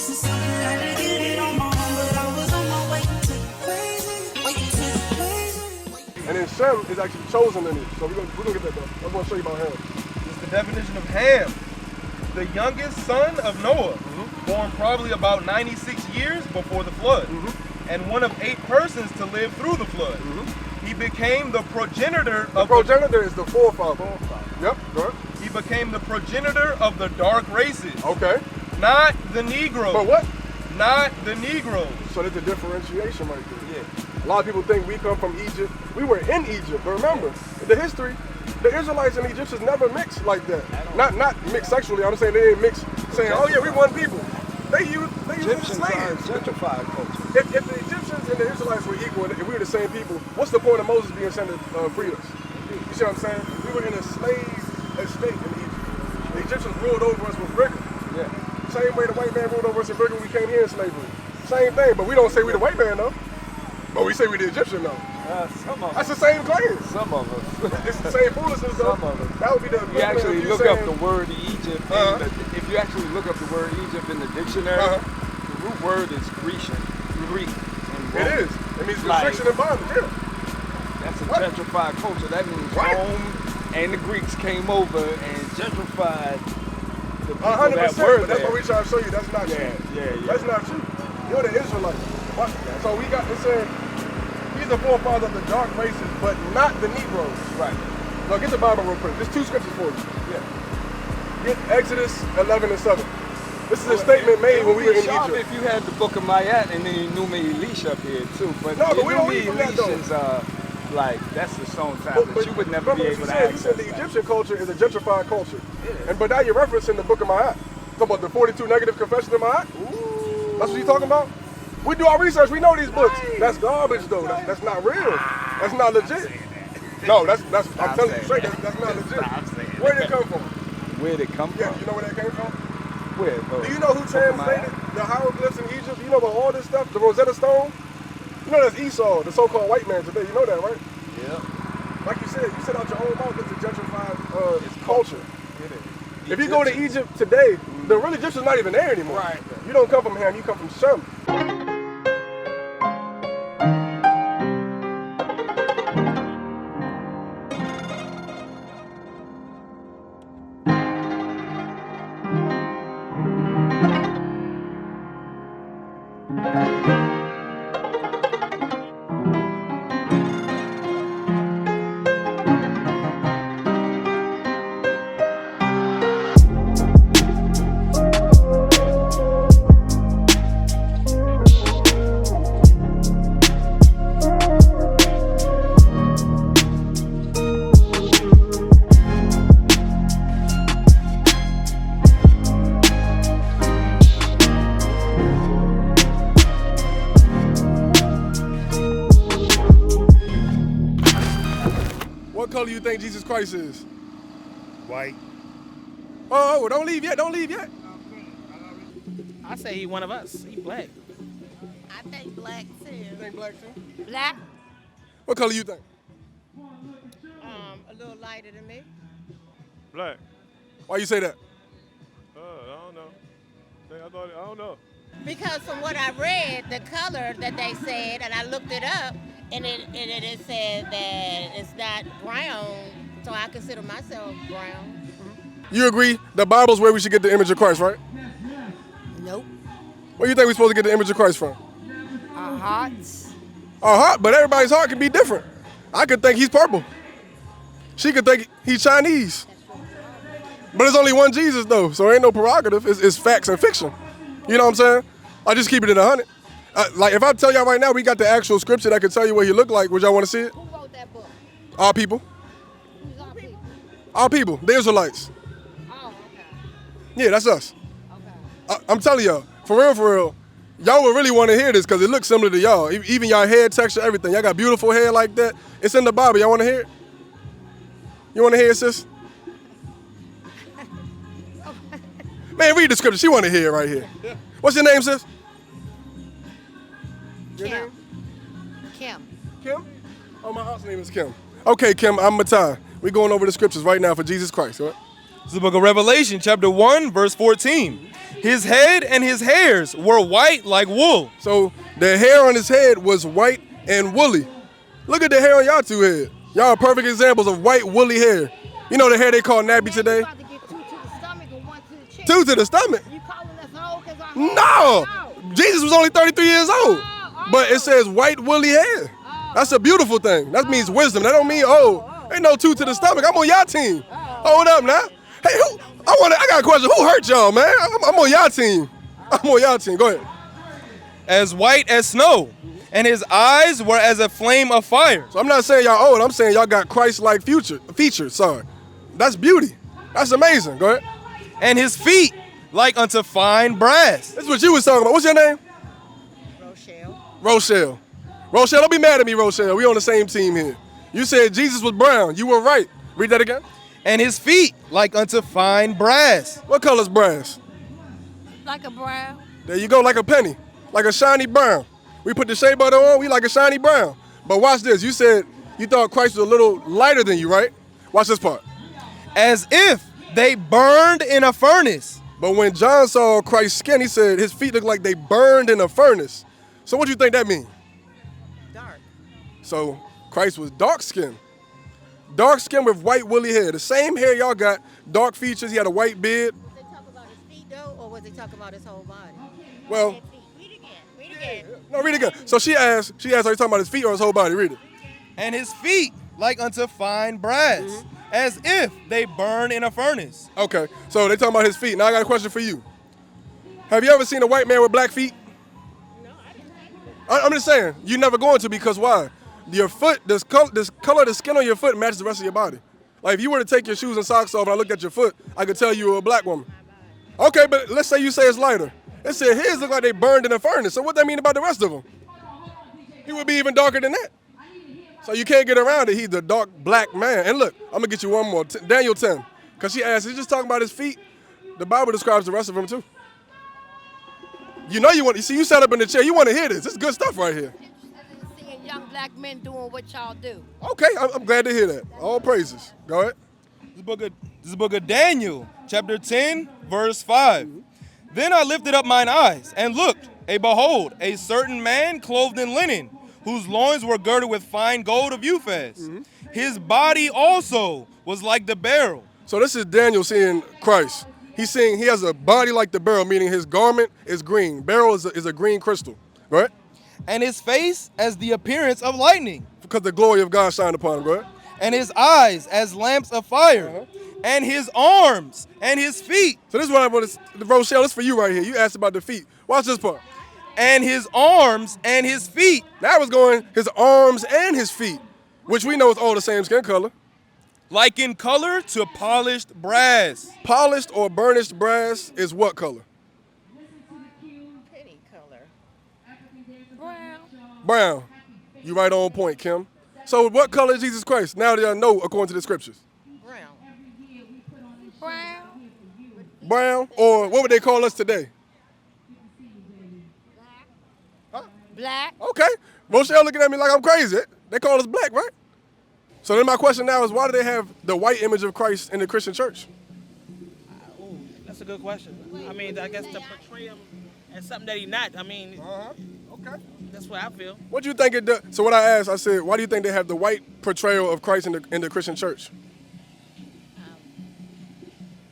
And then Shem is actually chosen in it. So we're gonna get that done. I'm gonna show you about Ham. It's the definition of Ham. The youngest son of Noah, born probably about 96 years before the flood, and one of 8 persons to live through the flood. He became the progenitor of progenitor is the forefather. Yep, go ahead. He became the progenitor of the dark races. Okay. Not the Negroes. But what? Not the Negroes. So there's a differentiation right there. Yeah. A lot of people think we come from Egypt. We were in Egypt, but remember, the history, the Israelites and Egyptians never mixed like that. Not mixed sexually, I'm saying they didn't mix saying, oh yeah, we one people. They used slaves. Gentrified culture. If the Egyptians and the Israelites were equal, and if we were the same people, what's the point of Moses being sent to free us? You see what I'm saying? We were in a slave estate in Egypt. The Egyptians ruled over us with rigor. Yeah. Same way the white man ruled over us in rigor when we came here in slavery. Same thing, but we don't say we the white man though. But we say we the Egyptian though. Some of That's us. the same claim. Some of us. It's the same foolishness though. Some of us. That would be the If you actually look up the word Egypt, if you actually look up the word Egypt in the dictionary, the root word is Grecian. Greek. It is. It means restriction and bondage, yeah. That's a gentrified culture. That means Rome and the Greeks came over and gentrified the people 100%, that were but that's there. what we try to show you. That's not true. Yeah. That's not true. You're the Israelites. So we got, it said, he's the forefather of the dark races, but not the Negroes. Right. Now get the Bible real quick. There's 2 scriptures for you. Yeah. Get Exodus 11 and 7. This is a statement made when we were in Egypt. If you had the book of Mayat and then you knew me Elisha up here too, but no, but we don't read from that though. Elisha's like that's the stone tablet. You would never be able to access. You said the Egyptian culture is a gentrified culture, but now you're referencing the book of Mayat. Talking about the 42 negative confessions of Mayat. That's what you're talking about. We do our research. We know these books. That's garbage though. That's not real. That's not legit. No, that's I'm telling you straight. That's not legit. Where did it come from? Where did it come from? Yeah, you know where that came from? Where? Do you know who translated the hieroglyphs in Egypt? You know about all this stuff? The Rosetta Stone? You know that's Esau, the so-called white man today. You know that, right? Yeah. Like you said out your own mouth, it's a gentrified culture. It is. If you go to Egypt today, the real Egyptians not even there anymore. Right. You don't come from Ham, you come from Shem. What color do you think Jesus Christ is? White. Oh, don't leave yet. Don't leave yet. I say he one of us. He black. I think black too. You think black too? Black? What color you think? A little lighter than me. Black. Why you say that? I don't know. I don't know. Because from what I read, the color that they said, and I looked it up, and it said that it's not brown, so I consider myself brown. You agree the Bible's where we should get the image of Christ, right? Nope. Where you think we're supposed to get the image of Christ from? Our hearts. Our heart, but everybody's heart can be different. I could think he's purple. She could think he's Chinese. But there's only one Jesus though, so ain't no prerogative. It's facts and fiction. You know what I'm saying? I just keep it in 100. Like if I tell y'all right now, we got the actual scripture that could tell you what he looked like. Would y'all want to see it? Who wrote that book? Our people. Who's our people? Our people. The Israelites. Oh, okay. Yeah, that's us. Okay. I'm telling y'all, for real, y'all would really want to hear this because it looks similar to y'all. Even y'all hair texture, everything. Y'all got beautiful hair like that. It's in the Bible. Y'all want to hear it? You want to hear it, sis? Man, read the scripture. She want to hear it right here. What's your name, sis? Your Kim. name? Kim. Kim? Oh, my aunt's name is Kim. Okay, Kim, I'm Matai. We're going over the scriptures right now for Jesus Christ, all right? It's the book of Revelation, chapter 1, verse 14. His head and his hairs were white like wool. So the hair on his head was white and woolly. Look at the hair on y'all two head. Y'all are perfect examples of white woolly hair. You know the hair they call nappy today? You about to get 2 to the stomach and 1 to the chest. 2 to the stomach. You calling us old because our No! Jesus was only 33 years old. Oh. But it says white woolly hair. That's a beautiful thing. That means wisdom. That don't mean old. Ain't no 2 to the stomach. I'm on y'all team. Hold up now. Hey, I got a question. Who hurt y'all, man? I'm on y'all team. I'm on y'all team. Go ahead. As white as snow, and his eyes were as a flame of fire. So I'm not saying y'all old. I'm saying y'all got Christ-like features. Sorry. That's beauty. That's amazing. Go ahead. And his feet like unto fine brass. This is what you was talking about. What's your name? Rochelle. Rochelle, don't be mad at me, Rochelle. We on the same team here. You said Jesus was brown. You were right. Read that again. And his feet like unto fine brass. What color's brass? Like a brown. There you go, like a penny. Like a shiny brown. We put the shea butter on, we like a shiny brown. But watch this. You said you thought Christ was a little lighter than you, right? Watch this part. As if they burned in a furnace. But when John saw Christ's skin, he said his feet looked like they burned in a furnace. So what do you think that means? Dark. So Christ was dark skinned. Dark skin with white woolly hair. The same hair y'all got, dark features, he had a white beard. Was they talking about his feet though, or was they talking about his whole body? Well, Read again. Read again. no, read it again. So she asked, are you talking about his feet or his whole body? Read it. And his feet like unto fine brass, as if they burn in a furnace. Okay, so they talking about his feet. Now I got a question for you. Have you ever seen a white man with black feet? No, I didn't. I'm just saying, you're never going to because why? Your foot, this color, the skin on your foot matches the rest of your body. Like if you were to take your shoes and socks off and I looked at your foot, I could tell you were a black woman. Okay, but let's say you say it's lighter. It said his look like they burned in a furnace. So what that mean about the rest of them? He would be even darker than that. So you can't get around it. He's the dark black man. And look, I'm gonna get you one more. Daniel 10, because she asked, he's just talking about his feet. The Bible describes the rest of him too. You know you want. You see, you sat up in the chair. You want to hear this. This is good stuff right here. Seeing young black men doing what y'all do. Okay, I'm glad to hear that. All praises. Go ahead. This is the book of Daniel, chapter 10, verse 5. Then I lifted up mine eyes and looked, and behold, a certain man clothed in linen, whose loins were girded with fine gold of Uphaz. His body also was like the beryl. So this is Daniel seeing Christ. He's saying he has a body like the beryl, meaning his garment is green. Beryl is a green crystal, right? And his face as the appearance of lightning. Because the glory of God shined upon him, right? And his eyes as lamps of fire. And his arms and his feet. So this is what I want to, Rochelle, this is for you right here. You asked about the feet. Watch this part. And his arms and his feet. Now it's going his arms and his feet, which we know is all the same skin color. Like in color to polished brass. Polished or burnished brass is what color? Penny color. Brown. You right on point, Kim. So what color is Jesus Christ? Now that I know according to the scriptures. Brown, or what would they call us today? Black. Okay. Rochelle looking at me like I'm crazy. They call us black, right? So then my question now is, why do they have the white image of Christ in the Christian church? Ooh, that's a good question. I mean, I guess to portray him as something that he's not. I mean, Okay. that's what I feel. What do you think it does? So what I asked, I said, why do you think they have the white portrayal of Christ in the Christian church?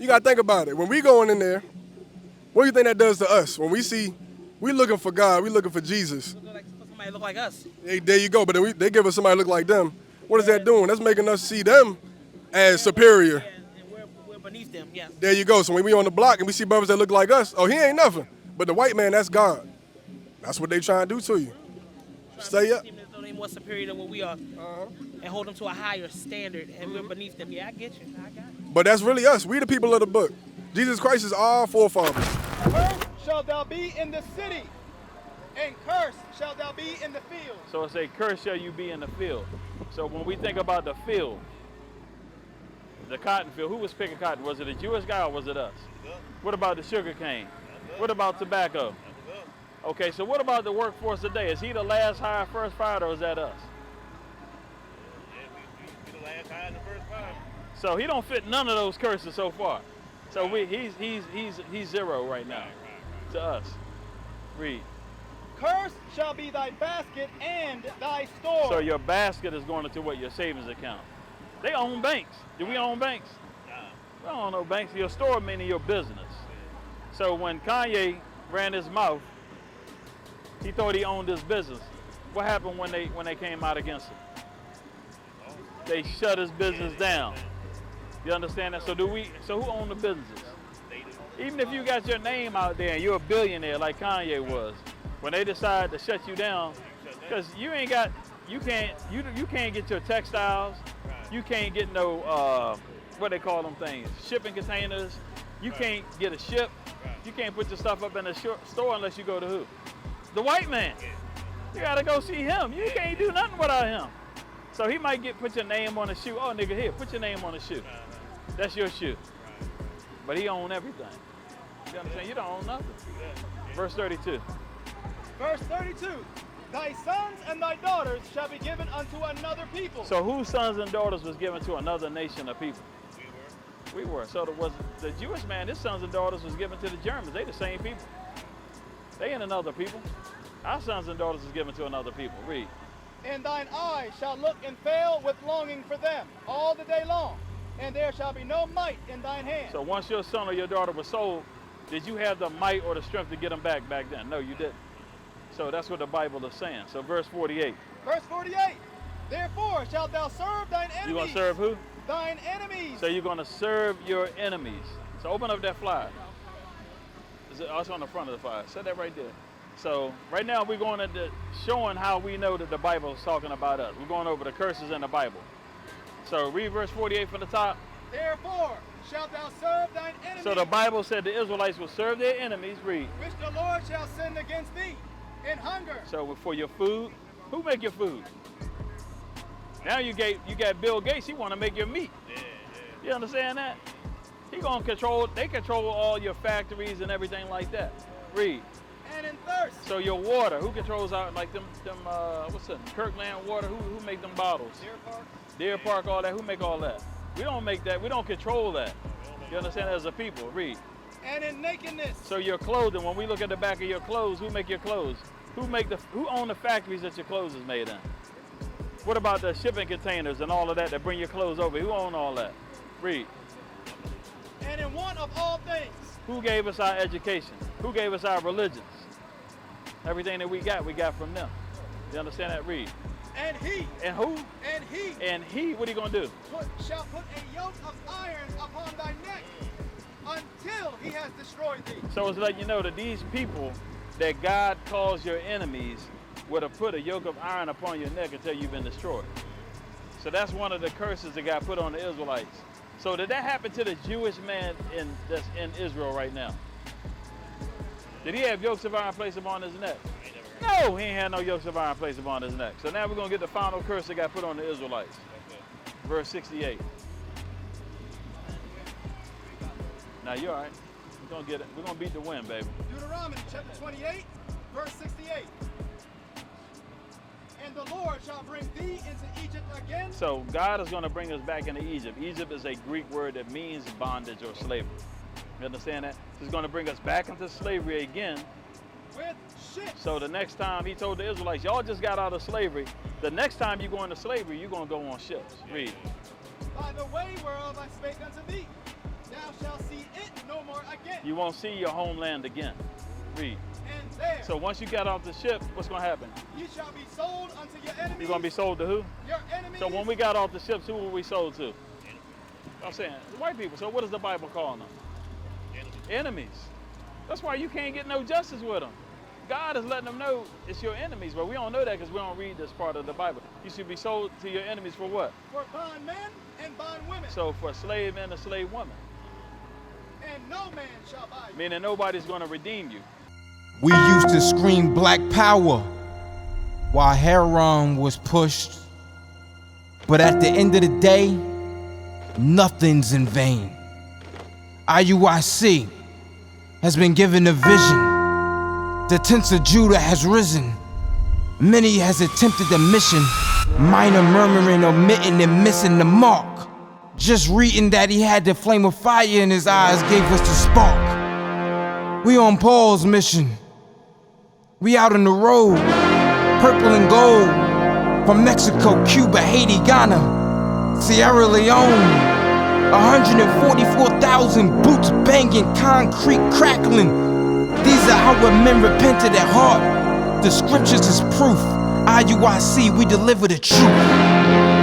You got to think about it. When we going in there, what do you think that does to us? When we see, we looking for God, we looking for Jesus. Somebody look like us. Hey, there you go. But then they give us somebody look like them. What is that doing? That's making us see them as superior. And we're beneath them, yes. There you go. So when we on the block and we see brothers that look like us, oh, he ain't nothing. But the white man, that's God. That's what they trying to do to you. Stay up. They're more superior than what we are, and hold them to a higher standard, and we're beneath them. Yeah, I get you. I got it. But that's really us. We the people of the book. Jesus Christ is our forefathers. Cursed shalt thou be in the city, and cursed shalt thou be in the field. So it say, cursed shall you be in the field. So when we think about the field, the cotton field, who was picking cotton? Was it a Jewish guy or was it us? What about the sugar cane? What about tobacco? Okay, so what about the workforce today? Is he the last hired, first fired, or is that us? Yeah, we the last hire and the first fire. So he don't fit none of those curses so far. So he's zero right now to us. Read. Cursed shall be thy basket and thy store. So your basket is going into what? Your savings account. They own banks. Do we own banks? We don't own no banks. Your store meaning your business. So when Kanye ran his mouth, he thought he owned his business. What happened when they came out against him? They shut his business down. You understand that? So who own the businesses? Even if you got your name out there and you're a billionaire like Kanye was, when they decide to shut you down, because you can't get your textiles, you can't get no what they call them things, shipping containers. You can't get a ship. You can't put your stuff up in the store unless you go to who? The white man. You gotta go see him. You can't do nothing without him. So he might put your name on a shoe. Oh, nigga, here, put your name on a shoe. That's your shoe. But he own everything. You understand? You don't own nothing. Verse 32. Verse 32. Thy sons and thy daughters shall be given unto another people. So whose sons and daughters was given to another nation of people? We were. So the Jewish man, his sons and daughters was given to the Germans. They the same people. They ain't another people. Our sons and daughters was given to another people. Read. And thine eye shall look and fail with longing for them all the day long, and there shall be no might in thine hand. So once your son or your daughter was sold, did you have the might or the strength to get them back then? No, you didn't. So that's what the Bible is saying. So verse 48. Verse 48. Therefore shalt thou serve thine enemies. You going to serve who? Thine enemies. So you're going to serve your enemies. So open up that flyer. It's on the front of the flyer. Set that right there. So right now we're going into showing how we know that the Bible is talking about us. We're going over the curses in the Bible. So read verse 48 from the top. Therefore shalt thou serve thine enemies. So the Bible said the Israelites will serve their enemies. Read. Which the Lord shall send against thee in hunger. So for your food, who make your food? Now you got Bill Gates. He want to make your meat. You understand that? He gonna they control all your factories and everything like that. Read. And in thirst. So your water, who controls out like them what's that? Kirkland water? Who make them bottles? Deer Park, all that. Who make all that? We don't make that. We don't control that. You understand? As a people, read. And in nakedness. So your clothing. When we look at the back of your clothes, who make your clothes? Who own the factories that your clothes is made in? What about the shipping containers and all of that bring your clothes over? Who own all that? Read. And in want of all things. Who gave us our education? Who gave us our religions? Everything that we got from them. You understand that? Read. And he. And who? And he. And he, what are you going to do? Shall put a yoke of iron upon thy neck until he has destroyed thee. So it's letting you know that these people that God calls your enemies would have put a yoke of iron upon your neck until you've been destroyed. So that's one of the curses that got put on the Israelites. So did that happen to the Jewish man that's in Israel right now? Did he have yokes of iron placed upon his neck? No, he ain't had no yokes of iron placed upon his neck. So now we're going to get the final curse that got put on the Israelites. Verse 68. Now you're all right. We're going to get it. We're going to beat the wind, baby. Deuteronomy chapter 28, verse 68. And the Lord shall bring thee into Egypt again. So God is going to bring us back into Egypt. Egypt is a Greek word that means bondage or slavery. You understand that? He's going to bring us back into slavery again. With ships. So the next time he told the Israelites, y'all just got out of slavery. The next time you go into slavery, you're going to go on ships. Read. By the way whereof I spake unto thee, thou shalt see it no more again. You won't see your homeland again. Read. And there. So once you got off the ship, what's going to happen? You shall be sold unto your enemies. You're going to be sold to who? Your enemies. So when we got off the ships, who were we sold to? I'm saying, the white people. So what does the Bible call them? Enemies. That's why you can't get no justice with them. God is letting them know it's your enemies, but we don't know that because we don't read this part of the Bible. You should be sold to your enemies for what? For bondmen and bondwomen. So for a slave man and a slave woman. And no man shall buy you. Meaning nobody's going to redeem you. We used to scream black power while Heron was pushed. But at the end of the day, nothing's in vain. IUIC has been given a vision. The tents of Judah has risen. Many has attempted the mission. Minor murmuring, omitting, and missing the mark. Just reading that he had the flame of fire in his eyes gave us the spark. We on Paul's mission. We out on the road, purple and gold. From Mexico, Cuba, Haiti, Ghana, Sierra Leone. 144,000 boots banging, concrete crackling. These are our men repented at heart. The scriptures is proof. IUIC, we deliver the truth.